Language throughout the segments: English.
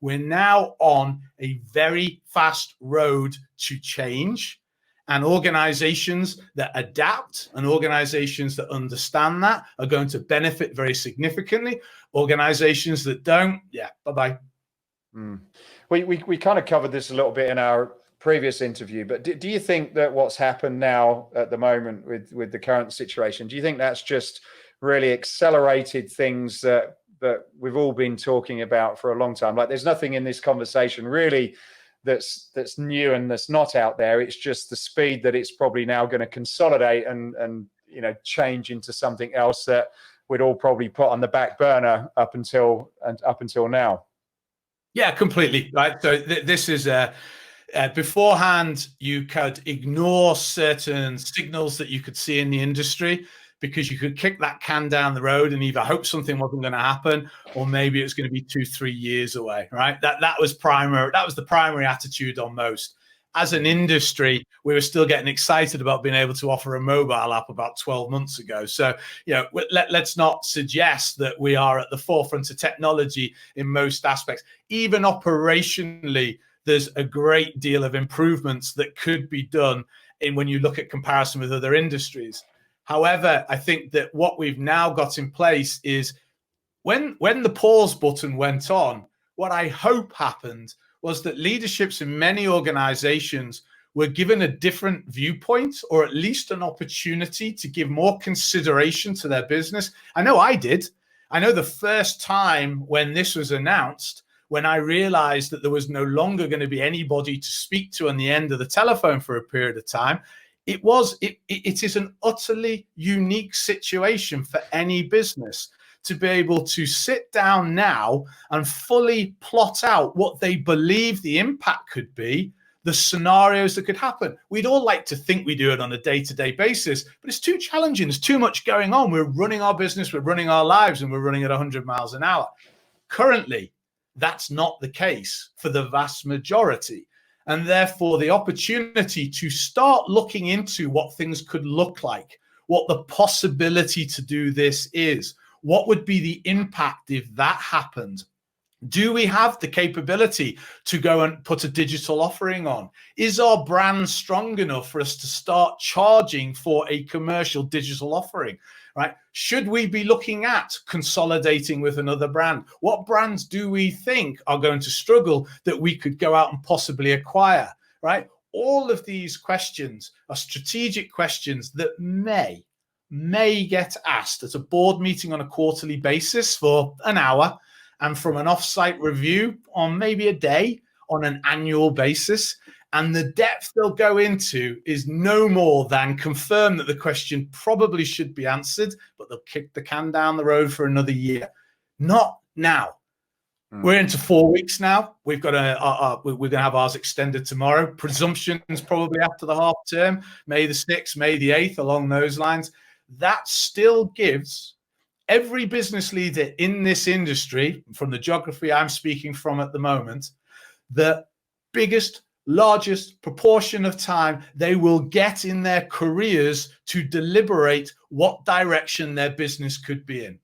We're now on a very fast road to change, and organizations that adapt and organizations that understand that are going to benefit very significantly. Organizations that don't, yeah, bye-bye. We kind of covered this a little bit in our previous interview, but do you think that what's happened now at the moment with the current situation, do you think that's just really accelerated things that we've all been talking about for a long time? Like, there's nothing in this conversation really that's new and that's not out there. It's just the speed that it's probably now going to consolidate and change into something else that we'd all probably put on the back burner up until now. Yeah, completely. Right. So this is beforehand, you could ignore certain signals that you could see in the industry because you could kick that can down the road and either hope something wasn't going to happen, or maybe it's going to be 2-3 years away. Right. That was primary. That was the primary attitude on most. As an industry, we were still getting excited about being able to offer a mobile app about 12 months ago. So, let's not suggest that we are at the forefront of technology in most aspects. Even operationally, there's a great deal of improvements that could be done when you look at comparison with other industries. However, I think that what we've now got in place is when the pause button went on, what I hope happened was that leaderships in many organizations were given a different viewpoint, or at least an opportunity to give more consideration to their business. I know I did. I know the first time when this was announced, when I realized that there was no longer going to be anybody to speak to on the end of the telephone for a period of time, it is an utterly unique situation for any business to be able to sit down now and fully plot out what they believe the impact could be, the scenarios that could happen. We'd all like to think we do it on a day-to-day basis, but it's too challenging. There's too much going on. We're running our business, we're running our lives, and we're running at 100 miles an hour. Currently, that's not the case for the vast majority. And therefore, the opportunity to start looking into what things could look like, what the possibility to do this is, what would be the impact if that happened? Do we have the capability to go and put a digital offering on? Is our brand strong enough for us to start charging for a commercial digital offering, right? Should we be looking at consolidating with another brand? What brands do we think are going to struggle that we could go out and possibly acquire, right? All of these questions are strategic questions that may get asked at a board meeting on a quarterly basis for an hour, and from an off-site review on maybe a day on an annual basis. And the depth they'll go into is no more than confirm that the question probably should be answered, but they'll kick the can down the road for another year. Not now. We're into 4 weeks now. We're going to have ours extended tomorrow. Presumptions probably after the half term, May the 6th, May the 8th, along those lines. That still gives every business leader in this industry, from the geography I'm speaking from at the moment, the biggest, largest proportion of time they will get in their careers to deliberate what direction their business could be in.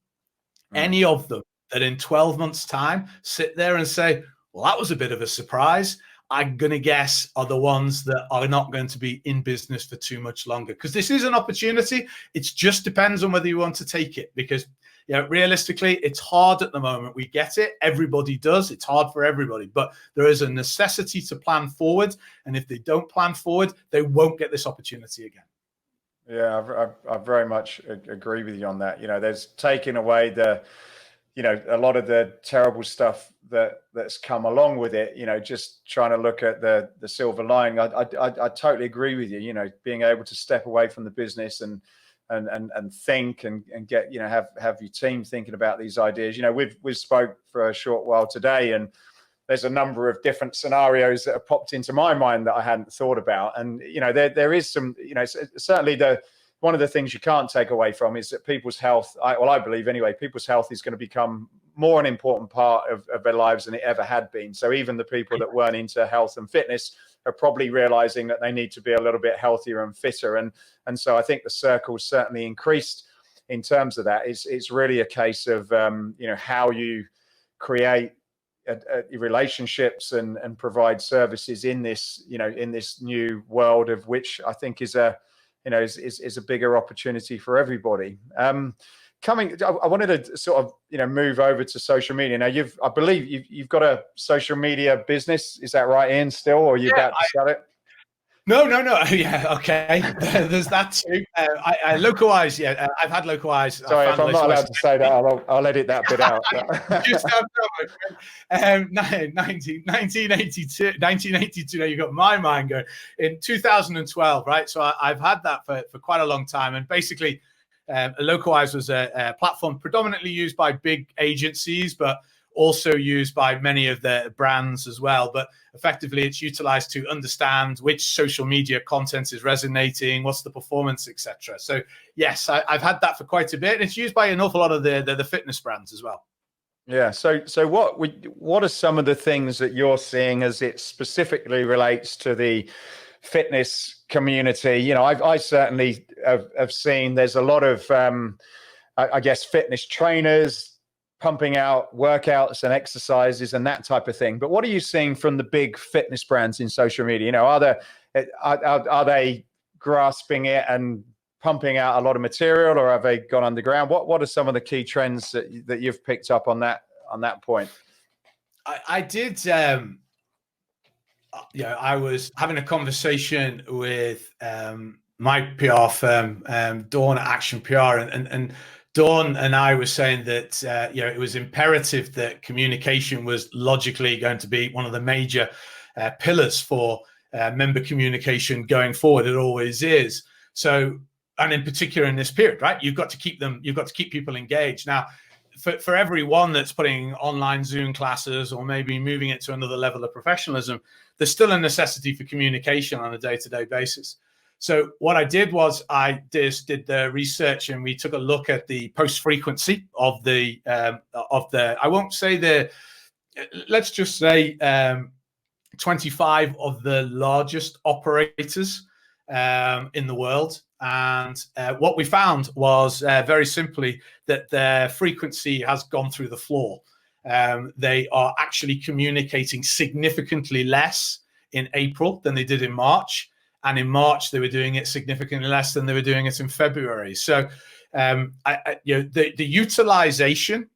Any of them that in 12 months' time sit there and say, well, that was a bit of a surprise, I'm going to guess are the ones that are not going to be in business for too much longer. Because this is an opportunity. It just depends on whether you want to take it. Because realistically, it's hard at the moment. We get it. Everybody does. It's hard for everybody. But there is a necessity to plan forward. And if they don't plan forward, they won't get this opportunity again. Yeah, I very much agree with you on that. There's taking away a lot of the terrible stuff that's come along with it, just trying to look at the silver lining. I totally agree with you, being able to step away from the business and think and get, have your team thinking about these ideas. We've spoke for a short while today, and there's a number of different scenarios that have popped into my mind that I hadn't thought about. And, there is some, certainly one of the things you can't take away from is that people's health, I believe anyway, people's health is going to become more an important part of their lives than it ever had been. So even the people that weren't into health and fitness are probably realizing that they need to be a little bit healthier and fitter. And so I think the circle's certainly increased in terms of that. It's really a case of, how you create relationships and provide services in this, in this new world, of which I think is a bigger opportunity for everybody. I wanted to sort of, move over to social media. Now I believe you've got a social media business. Is that right, Ian, still, or are you about to sell it? No. Yeah, okay. There's that too. I Localwise, yeah. I've had Localwise. Sorry, if I'm not allowed to say that, I'll edit that bit out. Just 1982. Now you got my mind going. In 2012, right? So I've had that for quite a long time, and basically, Localwise was a platform predominantly used by big agencies, but also used by many of the brands as well. But effectively, it's utilized to understand which social media content is resonating, what's the performance, etc. So yes, I've had that for quite a bit. And it's used by an awful lot of the fitness brands as well. Yeah. So what are some of the things that you're seeing as it specifically relates to the fitness community? I certainly have seen there's a lot of, I guess, fitness trainers pumping out workouts and exercises and that type of thing. But what are you seeing from the big fitness brands in social media? Are they grasping it and pumping out a lot of material, or have they gone underground? What are some of the key trends that you've picked up on that point? I did. I was having a conversation with my PR firm, Dawn at Action PR, and Dawn and I were saying that it was imperative that communication was logically going to be one of the major pillars for member communication going forward. It always is. So, and in particular in this period, right? You've got to keep people engaged. Now, for everyone that's putting online Zoom classes or maybe moving it to another level of professionalism, there's still a necessity for communication on a day-to-day basis. So what I did was I did the research, and we took a look at the post frequency of the I won't say let's just say 25 of the largest operators in the world. And what we found was very simply that their frequency has gone through the floor. They are actually communicating significantly less in April than they did in March. And in March, they were doing it significantly less than they were doing it in February. So, the utilization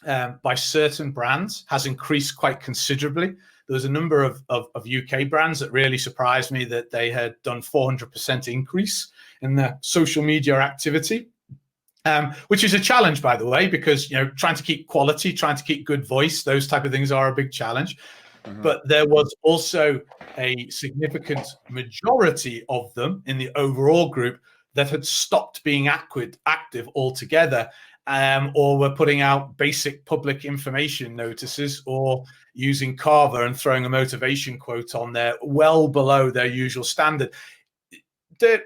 by certain brands has increased quite considerably. There was a number of UK brands that really surprised me that they had done 400% increase in their social media activity, which is a challenge, by the way, because trying to keep quality, trying to keep good voice, those type of things are a big challenge. Mm-hmm. But there was also a significant majority of them in the overall group that had stopped being active altogether, or were putting out basic public information notices, or using Carver and throwing a motivation quote on there well below their usual standard. I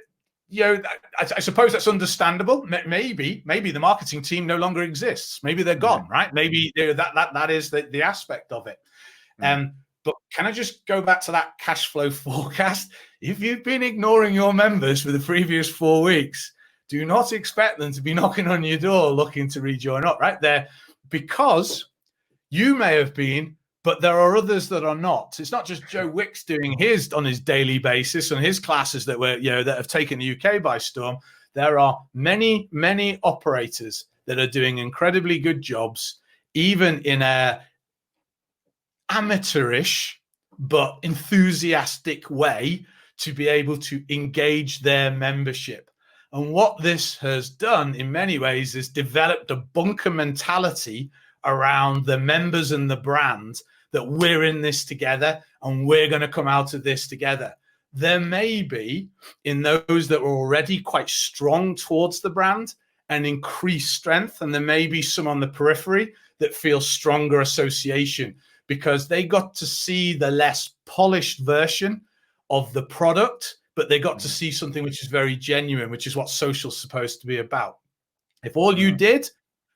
suppose that's understandable. Maybe the marketing team no longer exists. Maybe they're gone, right? Maybe that is the aspect of it. But can I just go back to that cash flow forecast? If you've been ignoring your members for the previous 4 weeks, do not expect them to be knocking on your door looking to rejoin up, right? There, because you may have been, but there are others that are not. It's not just Joe Wicks doing his on his daily basis on his classes that were, that have taken the UK by storm. There are many, many operators that are doing incredibly good jobs, even in a amateurish but enthusiastic way, to be able to engage their membership. And what this has done in many ways is developed a bunker mentality around the members and the brand, that we're in this together and we're going to come out of this together. There may be, in those that were already quite strong towards the brand, an increased strength, and there may be some on the periphery that feel stronger association, because they got to see the less polished version of the product, but they got to see something which is very genuine, which is what social's supposed to be about. If all you did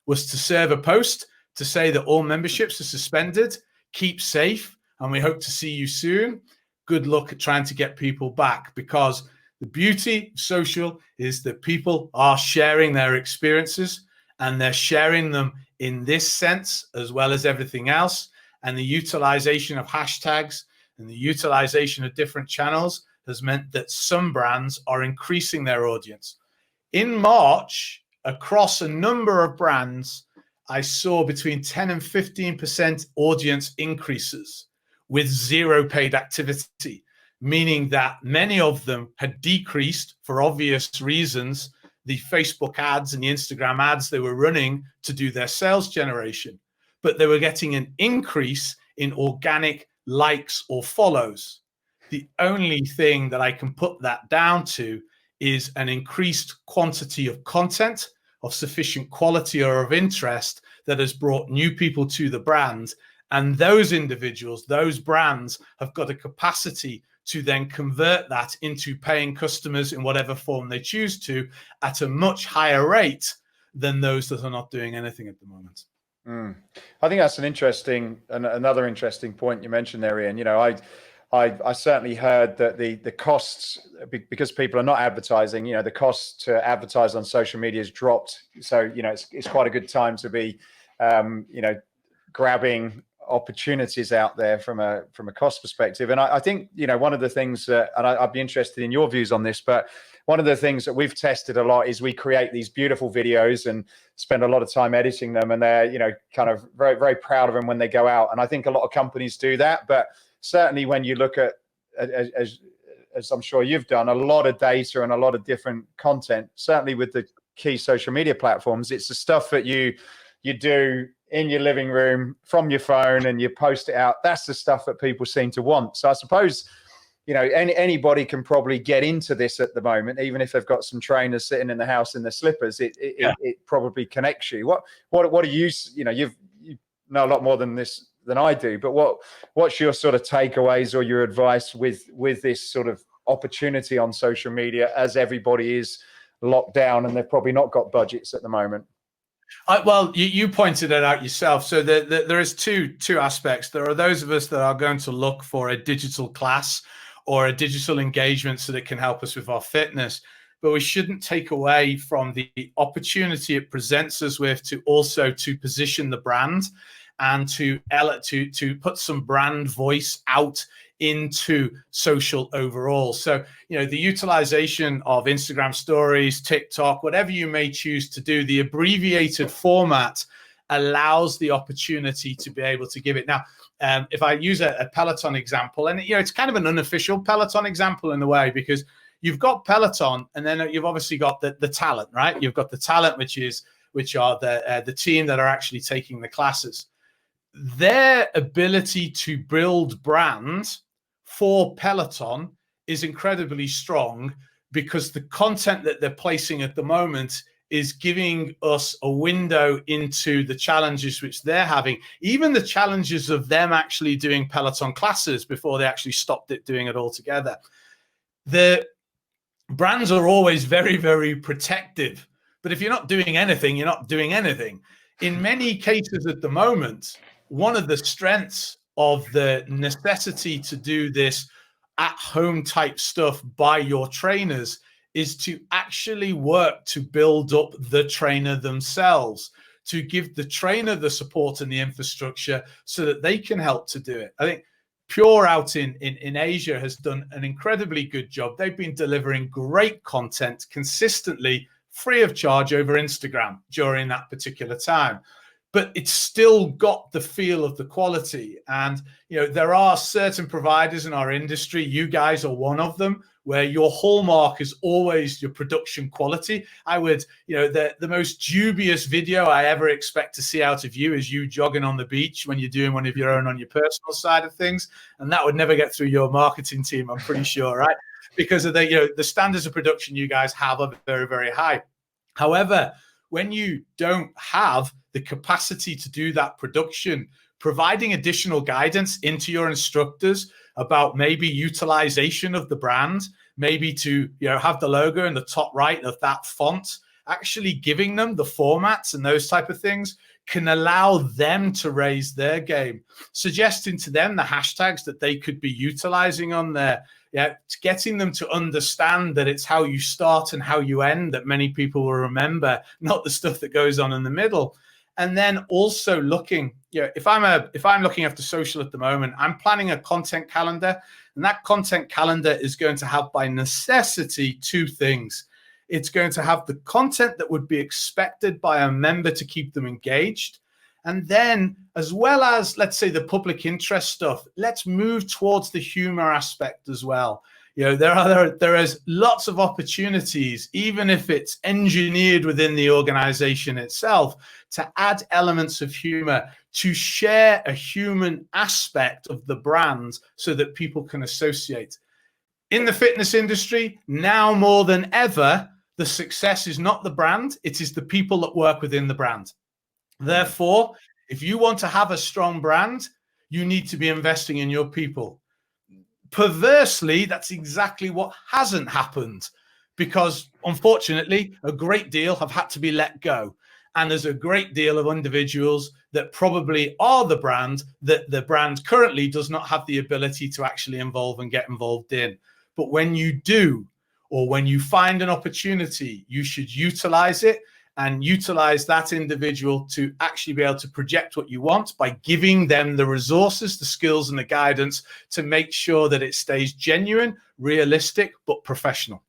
was to serve a post to say that all memberships are suspended, keep safe, and we hope to see you soon, good luck at trying to get people back, because the beauty of social is that people are sharing their experiences, and they're sharing them in this sense as well as everything else. and the utilization of hashtags and the utilization of different channels has meant that some brands are increasing their audience. In March, across a number of brands, I saw between 10 and 15% audience increases with zero paid activity, meaning that many of them had decreased, for obvious reasons, the Facebook ads and the Instagram ads they were running to do their sales generation. But they were getting an increase in organic likes or follows. The only thing that I can put that down to is an increased quantity of content of sufficient quality or of interest that has brought new people to the brand. And those individuals, those brands have got a capacity to then convert that into paying customers in whatever form they choose to at a much higher rate than those that are not doing anything at the moment. I think that's another interesting point you mentioned there, Ian. You know, I certainly heard that the costs, because people are not advertising, you know, the cost to advertise on social media has dropped. So, you know, it's quite a good time to be, you know, grabbing opportunities out there from a cost perspective. And I think, you know, one of the things that, and I'd be interested in your views on this, but one of the things that we've tested a lot is we create these beautiful videos and spend a lot of time editing them, and they're, you know, kind of very, very proud of them when they go out. And I think a lot of companies do that, but certainly when you look at, as I'm sure you've done, a lot of data and a lot of different content, certainly with the key social media platforms, it's the stuff that you do in your living room from your phone and you post it out. That's the stuff that people seem to want. So I suppose, you know, anybody can probably get into this at the moment, even if they've got some trainers sitting in the house in their slippers. It probably connects you. What do you know? You know a lot more than I do, but what's your sort of takeaways or your advice with this sort of opportunity on social media as everybody is locked down and they've probably not got budgets at the moment? Well, you pointed it out yourself. So there is two aspects. There are those of us that are going to look for a digital class or a digital engagement so that can help us with our fitness. But we shouldn't take away from the opportunity it presents us with to also to position the brand and to put some brand voice out into social overall. So, you know, the utilization of Instagram stories, TikTok, whatever you may choose to do, the abbreviated format allows the opportunity to be able to give it. Now, if I use a Peloton example, and, you know, it's kind of an unofficial Peloton example in a way, because you've got Peloton and then you've obviously got the talent, right? You've got the talent, which are the team that are actually taking the classes. Their ability to build brands for Peloton is incredibly strong because the content that they're placing at the moment is giving us a window into the challenges which they're having, even the challenges of them actually doing Peloton classes before they actually stopped doing it altogether. The brands are always very, very protective, but if you're not doing anything, you're not doing anything. In many cases at the moment, one of the strengths of the necessity to do this at-home type stuff by your trainers is to actually work to build up the trainer themselves, to give the trainer the support and the infrastructure so that they can help to do it. I think Pure out in Asia has done an incredibly good job. They've been delivering great content consistently, free of charge over Instagram during that particular time. But it's still got the feel of the quality. And, you know, there are certain providers in our industry, you guys are one of them, where your hallmark is always your production quality. I would, you know, the most dubious video I ever expect to see out of you is you jogging on the beach when you're doing one of your own on your personal side of things. And that would never get through your marketing team, I'm pretty sure, right? Because of the, you know, the standards of production you guys have are very, very high. However, when you don't have the capacity to do that production, providing additional guidance into your instructors about maybe utilization of the brand, maybe to, you know, have the logo in the top right of that font, actually giving them the formats and those type of things can allow them to raise their game, suggesting to them the hashtags that they could be utilizing on there. Yeah, getting them to understand that it's how you start and how you end that many people will remember, not the stuff that goes on in the middle. And then also looking, if I'm looking after social at the moment, I'm planning a content calendar, and that content calendar is going to have by necessity two things. It's going to have the content that would be expected by a member to keep them engaged. And then, as well as, let's say, the public interest stuff, let's move towards the humor aspect as well. There is lots of opportunities, even if it's engineered within the organization itself, to add elements of humor, to share a human aspect of the brand so that people can associate. In the fitness industry, now more than ever, the success is not the brand, it is the people that work within the brand. Therefore, if you want to have a strong brand, you need to be investing in your people. Perversely, that's exactly what hasn't happened, because unfortunately, a great deal have had to be let go. And there's a great deal of individuals that probably are the brand that the brand currently does not have the ability to actually involve and get involved in. But when you do, or when you find an opportunity, you should utilize it and utilize that individual to actually be able to project what you want by giving them the resources, the skills, and the guidance to make sure that it stays genuine, realistic, but professional.